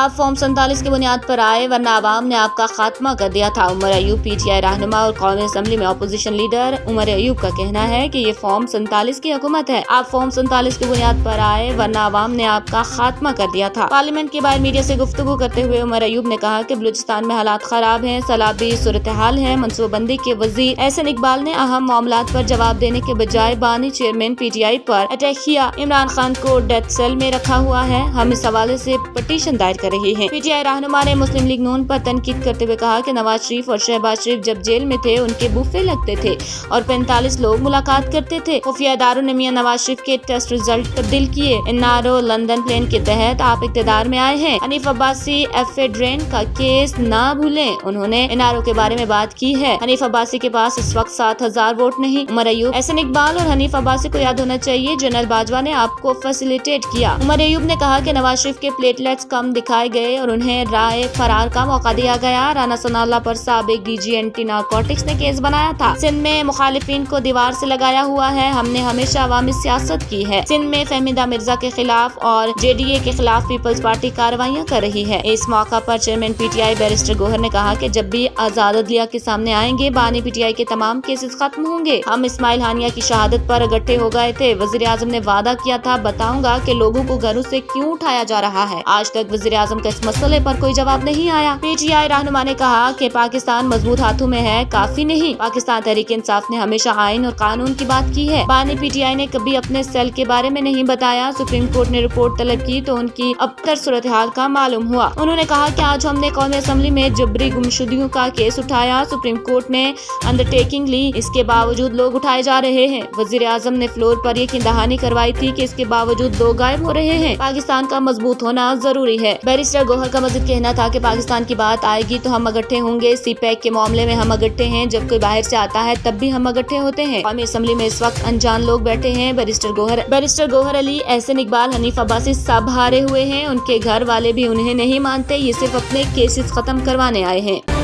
आप फॉर्म 47 की बुनियाद पर आए वरना आवाम ने आपका खात्मा कर दिया था। उमर अयूब पीटीआई रहनुमा और कौमी असम्बली में अपोजिशन लीडर उमर अयूब का कहना है कि ये फॉर्म 47 की हुकूमत है। आप फॉर्म 47 की बुनियाद पर आए वरना आवाम ने आपका खात्मा कर दिया था। पार्लियामेंट के बाहर मीडिया से गुफ्तगू करते हुए उमर अयूब ने कहा कि बलूचिस्तान में हालात खराब हैं, सैलाबी सूरत हाल है। मनसूबाबंदी के वजीर एहसन इकबाल ने अहम मामलात पर जवाब देने के बजाय बानी चेयरमैन पीटीआई पर अटैक किया। इमरान खान को डेथ सेल में रखा हुआ है, हम इस हवाले से पटिशन दायर कर रहे हैं। पीटीआई रहनुमा ने मुस्लिम लीग नून पर तनकीद करते हुए कहा कि नवाज शरीफ और शहबाज शरीफ जब जेल में थे उनके बुफे लगते थे और 45 लोग मुलाकात करते थे। खुफिया इदारों ने मियां नवाज शरीफ के टेस्ट रिजल्ट तब्दील किए। एनआरओ लंदन प्लेन के तहत आप इक़्तिदार में आए हैं। हनीफ अब्बासी एफेड्रेन का केस ना भूलें, उन्होंने एनआरओ के बारे में बात की है। हनीफ अब्बासी के पास इस वक्त 7000 वोट नहीं। उमर अयूब, एहसन इकबाल और हनीफ अब्बासी को याद होना चाहिए जनरल बाजवा ने आपको फैसिलिटेट किया। उमर अयूब ने कहा कि नवाज शरीफ के प्लेटलेट्स कम दिखाए गए और उन्हें राय फरार का मौका दिया गया। राना सनाउल्लाह पर साबिक डीजी एंटी नारकोटिक्स ने केस बनाया था। सिंध में मुखालिफिन को दीवार से लगाया हुआ है, हमने हमेशा अवामी सियासत की है। सिंध में फहमीदा मिर्जा के खिलाफ और जेडीए के खिलाफ पीपल्स पार्टी कार्रवाइयां कर रही है। इस मौका पर चेयरमैन पीटीआई बैरिस्टर गोहर ने कहा कि जब भी आजाद अदलिया के सामने आएंगे बानी पीटीआई के तमाम केसेस खत्म होंगे। हम इस्माइल हानिया की शहादत पर इकट्ठे हो गए थे। वजीर आजम ने वादा किया था बताऊंगा कि लोगों को घरों से क्यों उठाया जा रहा है। आज तक वजीर आजम का इस मसले पर कोई जवाब नहीं आया। पीटीआई रहनुमा ने कहा कि पाकिस्तान मजबूत हाथों में है, काफी नहीं। पाकिस्तान तहरीक इंसाफ ने हमेशा आइन और कानून की बात की है। बानी पीटीआई ने कभी अपने सेल के बारे में नहीं बताया। सुप्रीम कोर्ट ने रिपोर्ट तलब की तो उनकी अबतर सूरत हाल का मालूम हुआ। उन्होंने कहा कि आज हमने कौमी असम्बली में जबरी गुमशुदगियों का केस उठाया। सुप्रीम कोर्ट ने अंडरटेकिंग ली, इसके बावजूद लोग उठाए जा रहे हैं। वजीर आजम ने फ्लोर पर यकीन दहानी करवाई थी कि इसके बावजूद लोग गायब हो रहे हैं। पाकिस्तान का मजबूत होना जरूरी है। बैरिस्टर गोहर का मजीद कहना था कि पाकिस्तान की बात आएगी तो हम इकट्ठे होंगे। सी पैक के मामले में हम इकट्ठे हैं, जब कोई बाहर से आता है तब भी हम इकट्ठे होते हैं। कौमी असम्बली में इस वक्त अनजान लोग बैठे हैं। बैरिस्टर गोहर अली, एहसन इकबाल, हनीफ अब्बासी सब हारे हुए हैं। उनके घर वाले भी उन्हें नहीं मानते। ये सिर्फ अपने केसेस खत्म करवाने आए हैं।